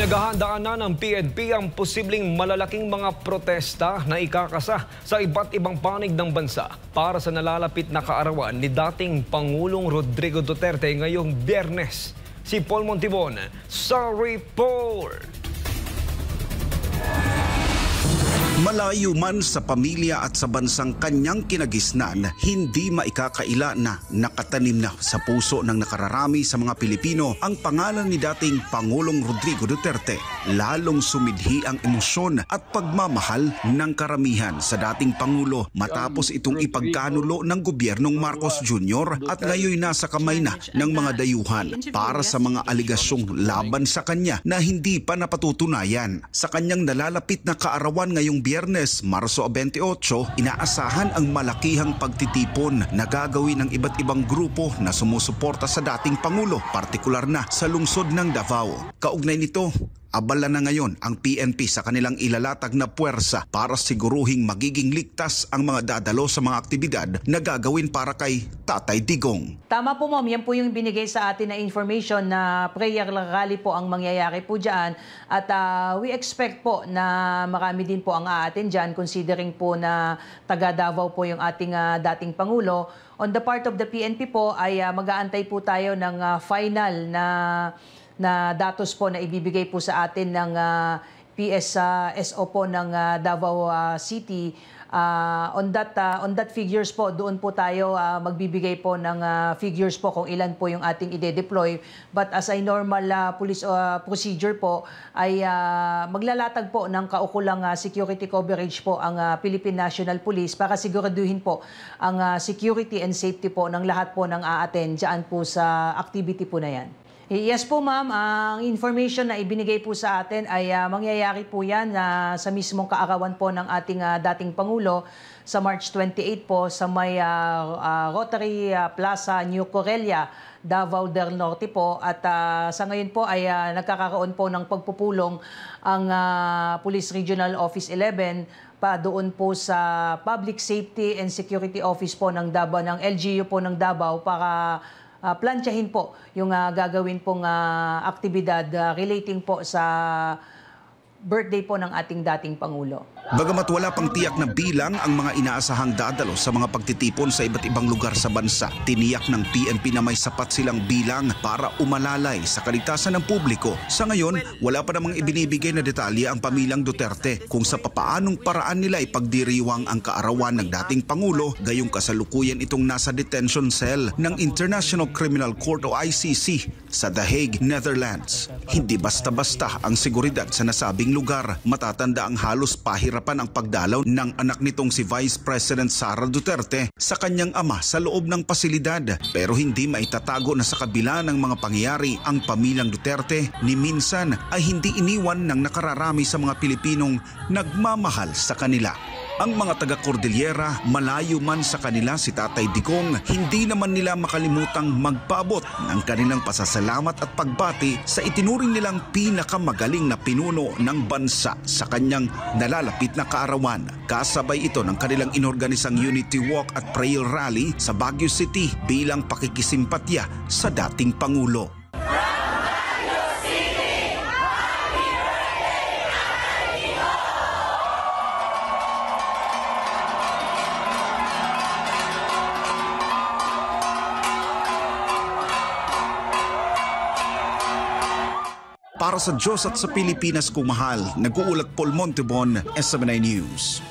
Pinaghahandaan na ng PNP ang posibleng malalaking mga protesta na ikakasa sa iba't ibang panig ng bansa para sa nalalapit na kaarawan ni dating Pangulong Rodrigo Duterte ngayong Biyernes. Si Paul Montibon sa report. Malayo man sa pamilya at sa bansang kanyang kinagisnan, hindi maikakaila na nakatanim na sa puso ng nakararami sa mga Pilipino ang pangalan ni dating Pangulong Rodrigo Duterte. Lalong sumidhi ang emosyon at pagmamahal ng karamihan sa dating Pangulo matapos itong ipagkanulo ng gobyernong Marcos Jr. at ngayon nasa kamay na ng mga dayuhan para sa mga aligasyong laban sa kanya na hindi pa napatutunayan. Sa kanyang nalalapit na kaarawan ngayong Biyernes, Marso 28, inaasahan ang malakihang pagtitipon na gagawin ng iba't ibang grupo na sumusuporta sa dating Pangulo, partikular na sa lungsod ng Davao. Kaugnay nito, abala na ngayon ang PNP sa kanilang ilalatag na puwersa para siguruhing magiging ligtas ang mga dadalo sa mga aktibidad na gagawin para kay Tatay Digong. Tama po, ma'am, yan po yung binigay sa atin na information na prayer rally po ang mangyayari po dyan at we expect po na marami din po ang aatin dyan considering po na taga Davao po yung ating dating Pangulo. On the part of the PNP po ay mag-aantay po tayo ng final na datos po na ibibigay po sa atin ng PSSO po ng Davao City. On that figures po, doon po tayo magbibigay po ng figures po kung ilan po yung ating ide-deploy. But as a normal police procedure po, ay maglalatag po ng kaukulang security coverage po ang Philippine National Police para siguraduhin po ang security and safety po ng lahat po ng aaten dyan po sa activity po na yan. Yes po, ma'am. Ang information na ibinigay po sa atin ay mangyayari po yan sa mismong kaarawan po ng ating dating Pangulo sa March 28 po sa may Rotary Plaza, New Corellia, Davao del Norte po. At sa ngayon po ay nagkakaroon po ng pagpupulong ang Police Regional Office 11 pa doon po sa Public Safety and Security Office po ng Davao, ng LGU po ng Davao para plantsahin po yung gagawin pong aktibidad relating po sa birthday po ng ating dating Pangulo. Bagamat wala pang tiyak na bilang ang mga inaasahang dadalo sa mga pagtitipon sa iba't ibang lugar sa bansa, tiniyak ng PNP na may sapat silang bilang para umalalay sa kaligtasan ng publiko. Sa ngayon, wala pa namang ibinibigay na detalye ang pamilyang Duterte kung sa papaanong paraan nila ipagdiriwang ang kaarawan ng dating Pangulo, gayong kasalukuyan itong nasa detention cell ng International Criminal Court o ICC sa The Hague, Netherlands. Hindi basta-basta ang seguridad sa nasabing lugar. Matatanda ang halos pahirapan ang pagdalaw ng anak nitong si Vice President Sara Duterte sa kanyang ama sa loob ng pasilidad. Pero hindi maitatago na sa kabila ng mga pangyayari, ang pamilyang Duterte ni minsan ay hindi iniwan ng nakararami sa mga Pilipinong nagmamahal sa kanila. Ang mga taga-Cordillera, malayo man sa kanila si Tatay Digong, hindi naman nila makalimutang magpaabot ng kanilang pasasalamat at pagbati sa itinuring nilang pinakamagaling na pinuno ng bansa sa kanyang nalalapit na kaarawan. Kasabay ito ng kanilang inorganisang Unity Walk at Prayer Rally sa Baguio City bilang pakikisimpatya sa dating Pangulo. Para sa Diyos at sa Pilipinas kong mahal, nag-uulat Paul Montibon, SMNI News.